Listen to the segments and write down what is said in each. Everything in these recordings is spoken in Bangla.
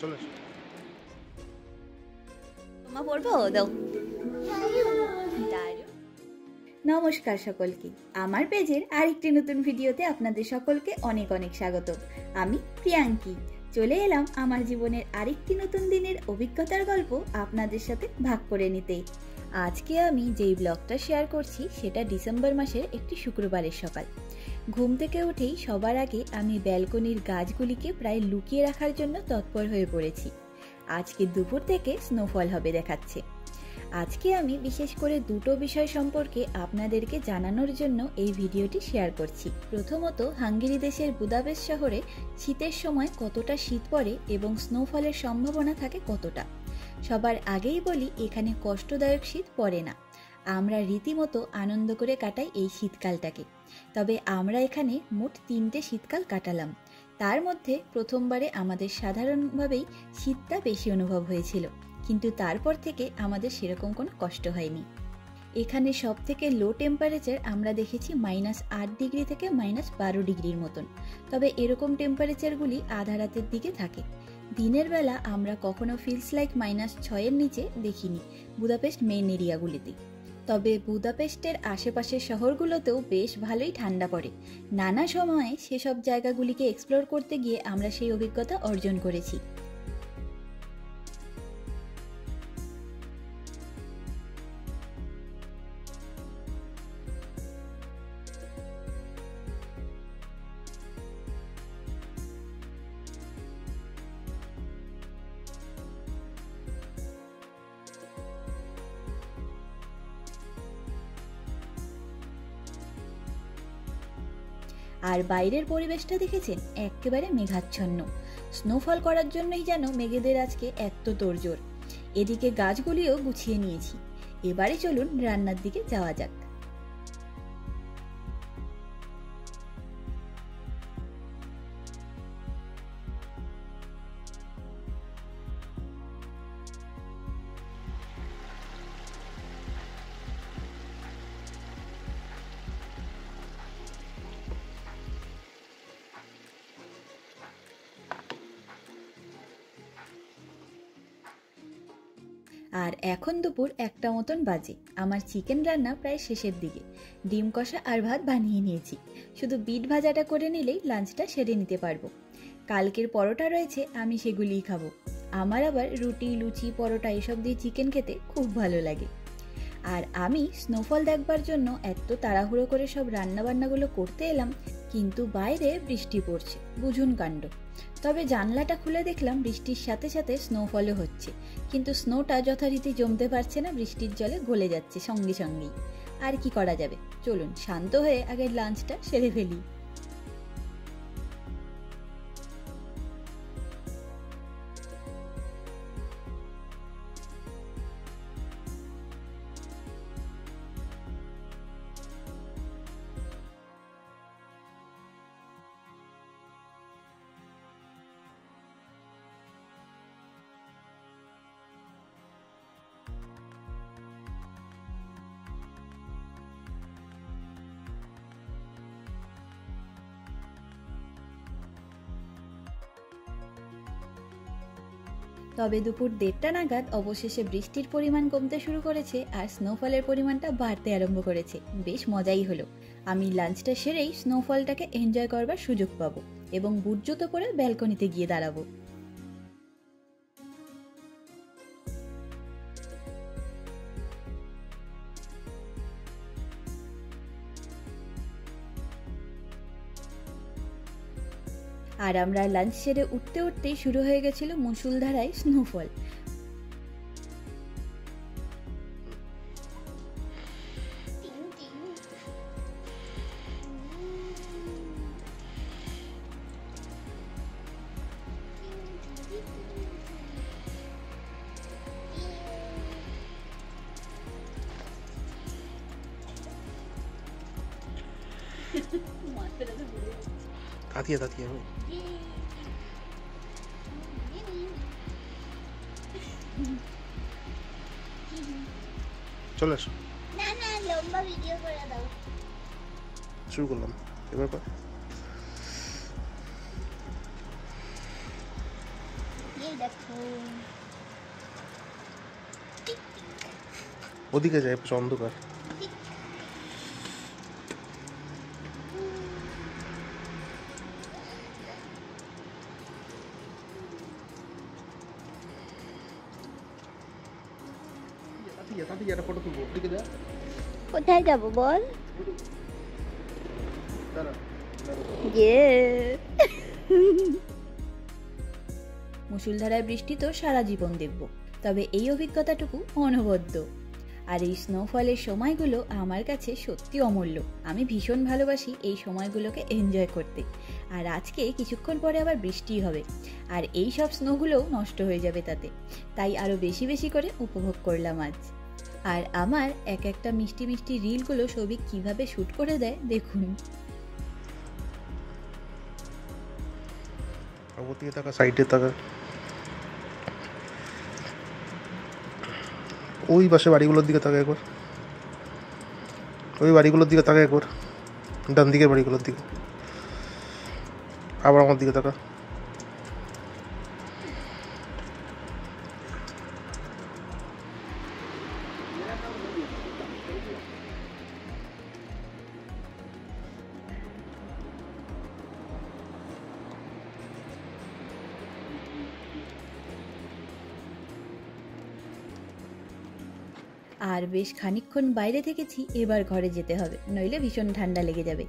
চলে এসো। তোমা পড়বো দাও। নমস্কার সকলকে, আমার পেজের আরেকটি নতুন ভিডিওতে আপনাদের সকলকে অনেক অনেক স্বাগত। আমি প্রিয়াঙ্কি চলে এলাম আমার জীবনের আরেকটি নতুন দিনের অভিজ্ঞতার গল্প আপনাদের সাথে ভাগ করে নিতে। আজকে আমি যেই ব্লগটা শেয়ার করছি সেটা ডিসেম্বর মাসের একটি শুক্রবারের সকাল। ঘুম থেকে উঠেই সবার আগে আমি ব্যালকনির গাছগুলিকে প্রায় লুকিয়ে রাখার জন্য তৎপর হয়ে পড়েছি। আজকে দুপুর থেকে স্নোফল হবে দেখাচ্ছে। আজকে আমি বিশেষ করে দুটো বিষয় সম্পর্কে আপনাদেরকে জানানোর জন্য এই ভিডিওটি শেয়ার করছি। প্রথমত, হাঙ্গেরি দেশের বুদাপেস্ট শহরে শীতের সময় কতটা শীত পড়ে এবং স্নোফলের সম্ভাবনা থাকে কতটা। সবার আগেই বলি, এখানে কষ্টদায়ক শীত পড়ে না। আমরা রীতিমতো আনন্দ করে কাটাই এই শীতকালটাকে। তবে আমরা এখানে মোট 3টে শীতকাল কাটালাম। তার মধ্যে প্রথমবারে আমাদের সাধারণভাবেই শীতটা বেশি অনুভব হয়েছিল, কিন্তু তারপর থেকে আমাদের সেরকম কোনো কষ্ট হয়নি। এখানে সব থেকে লো টেম্পারেচার আমরা দেখেছি -8 ডিগ্রি থেকে -12 ডিগ্রির মতন। তবে এরকম টেম্পারেচারগুলি আধা রাতের দিকে থাকে। দিনের বেলা আমরা কখনো ফিলস লাইক -6-এর নিচে দেখিনি বুদাপেস্ট মেইন এরিয়াগুলিতে। তবে বুদাপেস্টের আশেপাশের শহরগুলোতেও বেশ ভালোই ঠান্ডা পড়ে। নানা সময়ে সেসব জায়গাগুলিকে এক্সপ্লোর করতে গিয়ে আমরা সেই অভিজ্ঞতা অর্জন করেছি। আর বাইরের পরিবেশটা দেখেছেন, একেবারে মেঘাচ্ছন্ন। স্নোফল করার জন্যই যেন মেঘেদের আজকে এত তোড়জোড়। এদিকে গাছগুলিও গুছিয়ে নিয়েছি। এবারে চলুন রান্নার দিকে যাওয়া যাক। আর এখন দুপুর 1টা মতন বাজে। আমার চিকেন রান্না প্রায় শেষের দিকে। ডিম কষা আর ভাত বানিয়ে নিয়েছি। শুধু বিট ভাজাটা করে নিলেই লাঞ্চটা সেরে নিতে পারবো। কালকের পরোটা রয়েছে, আমি সেগুলিই খাবো। আমার আবার রুটি, লুচি, পরোটা এসব দিয়ে চিকেন খেতে খুব ভালো লাগে। আর আমি স্নোফল দেখবার জন্য এত তাড়াহুড়ো করে সব রান্নাবান্নাগুলো করতে এলাম, কিন্তু বাইরে বৃষ্টি পড়ছে, বুঝুন কাণ্ড। তবে জানলাটা খুলে দেখলাম বৃষ্টির সাথে সাথে স্নোফলও হচ্ছে, কিন্তু স্নোটা যথারীতি জমতে পারছে না, বৃষ্টির জলে গলে যাচ্ছে সঙ্গে সঙ্গেই। আর কি করা যাবে, চলুন শান্ত হয়ে আগে লাঞ্চটা সেরে ফেলি। তবে দুপুর 1:30 নাগাদ অবশেষে বৃষ্টির পরিমাণ কমতে শুরু করেছে আর স্নোফলের পরিমাণটা বাড়তে আরম্ভ করেছে। বেশ মজাই হলো। আমি লাঞ্চটা সেরেই স্নোফলটাকে এনজয় করবার সুযোগ পাবো এবং বুট জুতো পরে ব্যালকনিতে গিয়ে দাঁড়াবো। আর আমরা লাঞ্চ সেরে উঠতে উঠতেই শুরু হয়ে গেছিল মুষলধারায় স্নোফল। তাতিয়ে তাতিয়ে হবে। চলে এসো। না না, লম্বা ভিডিও করে দাও। শুরু করলাম, এবার কর। এই দেখো ওদিকে যায় অন্ধকার। ফটো তুলবো, ওদিকে যা। কোথায় যাবো বল? মুষলধারায় বৃষ্টি তো সারা জীবন দেখব, তবে এই অভিজ্ঞতাটুকু অনবদ্য। আর এই স্নোফলের সময়গুলো আমার কাছে সত্যি অমূল্য। আমি ভীষণ ভালোবাসি এই সময়গুলোকে এনজয় করতে। আর আজকে কিছুক্ষণ পরে আবার বৃষ্টি হবে, আর এই সব স্নোগুলোও নষ্ট হয়ে যাবে তাতে। তাই আরও বেশি বেশি করে উপভোগ করলাম আজ। আর আমার এক একটা মিষ্টি মিষ্টি রিলগুলো সৌভিক কিভাবে শ্যুট করে দেয় দেখুন। ওদিকে তাকা, সাইডে তাকা। ওই পাশে বাড়িগুলোর দিকে তাকা একবার, ওই বাড়িগুলোর দিকে তাকা একবার, ডান দিকের বাড়িগুলোর দিকে। আবার আমার দিকে তাকা। আর বেশ খানিকক্ষণ বাইরে থেকেছি, এবার ঘরে যেতে হবে, নইলে ভীষণ ঠান্ডা লেগে যাবে।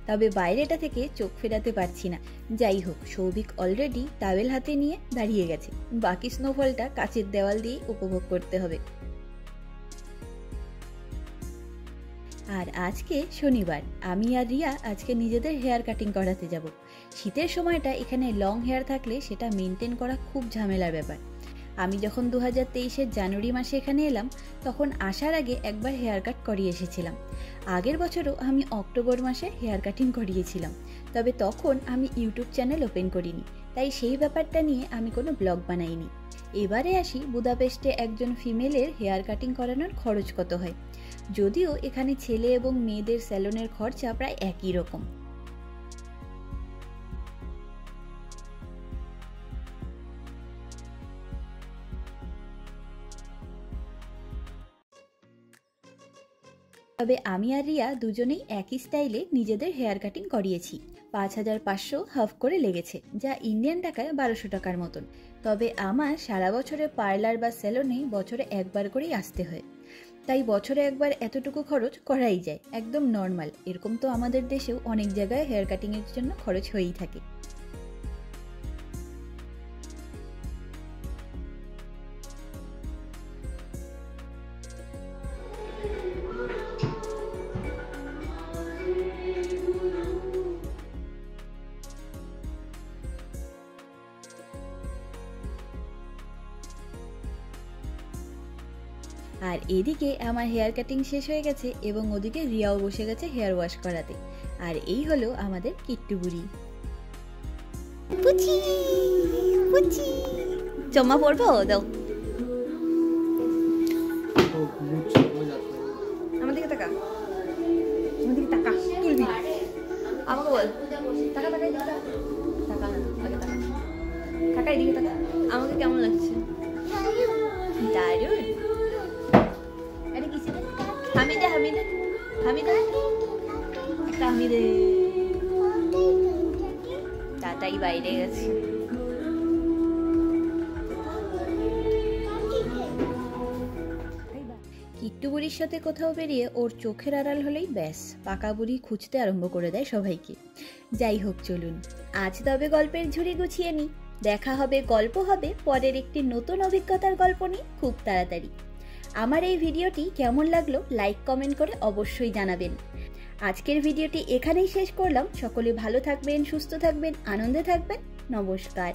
তবে বাইরেটা থেকে চোখ ফেরাতে পারছি না। যাই হোক, সৌভিক অলরেডি টাওয়েল হাতে নিয়ে দাঁড়িয়ে গেছে। বাকি স্নোফলটা কাচের দেওয়াল দিয়েই উপভোগ করতে হবে। আর আজকে শনিবার, আমি আর রিয়া আজকে নিজেদের হেয়ার কাটিং করাতে যাব। শীতের সময়টা এখানে লং হেয়ার থাকলে সেটা মেনটেন করা খুব ঝামেলার ব্যাপার। আমি যখন 2023-এর জানুয়ারি মাসে এখানে এলাম, তখন আসার আগে একবার হেয়ার কাট করিয়ে এসেছিলাম। আগের বছরও আমি অক্টোবর মাসে হেয়ার কাটিং করিয়েছিলাম, তবে তখন আমি ইউটিউব চ্যানেল ওপেন করিনি, তাই সেই ব্যাপারটা নিয়ে আমি কোনো ব্লগ বানাইনি। এবারে আসি বুদাপেস্টে একজন ফিমেলের হেয়ার কাটিং করানোর খরচ কত হয়। যদিও এখানে ছেলে এবং মেয়েদের স্যালনের খরচা প্রায় একই রকম। তবে আমি আর রিয়া দুজনেই একই স্টাইলে নিজেদের হেয়ার কাটিং করিয়েছি। 5500 হাফ করে লেগেছে, যা ইন্ডিয়ান টাকায় 1200 টাকার মতন। তবে আমার সারা বছরে পার্লার বা সেলুনে বছরে একবার করেই আসতে হয়, তাই বছরে একবার এতটুকু খরচ করাই যায়, একদম নর্মাল। এরকম তো আমাদের দেশেও অনেক জায়গায় হেয়ার কাটিংয়ের জন্য খরচ হয়েই থাকে। আর এদিকে আমার হেয়ার কাটিং শেষ হয়ে গেছে এবং ওদিকে রিয়াও বসে গেছে হেয়ার ওয়াশ করাতে। আর এই হলো আমাদের কিট্টু বুড়ি। চম্মা পড়বো দাও, আমার দিকে তাকা, আমার দিকে তাকা, তুলবি আমাকে বল, টাকা টাকা এদিকে টাকা, টাকা না আগে টাকা, টাকা এদিকে টাকা। আমাকে কেমন লাগছে? দারুণ। হামিদে হামিদে হামিদে একটা হামিদে। তাতাই বাইরে গেছে। কিট্টু বুড়ির সাথে কোথাও বেরিয়ে ওর চোখের আড়াল হলেই ব্যাস পাকা বুড়ি খুঁজতে আরম্ভ করে দেয় সবাইকে। যাই হোক, চলুন আজ তবে গল্পের ঝুড়ি গুছিয়ে নিই। দেখা হবে, গল্প হবে পরের একটি নতুন অভিজ্ঞতার গল্প নিয়ে খুব তাড়াতাড়ি। আমার এই ভিডিওটি কেমন লাগলো লাইক কমেন্ট করে অবশ্যই জানাবেন। আজকের ভিডিওটি এখানেই শেষ করলাম। সকলে ভালো থাকবেন, সুস্থ থাকবেন, আনন্দে থাকবেন। নমস্কার।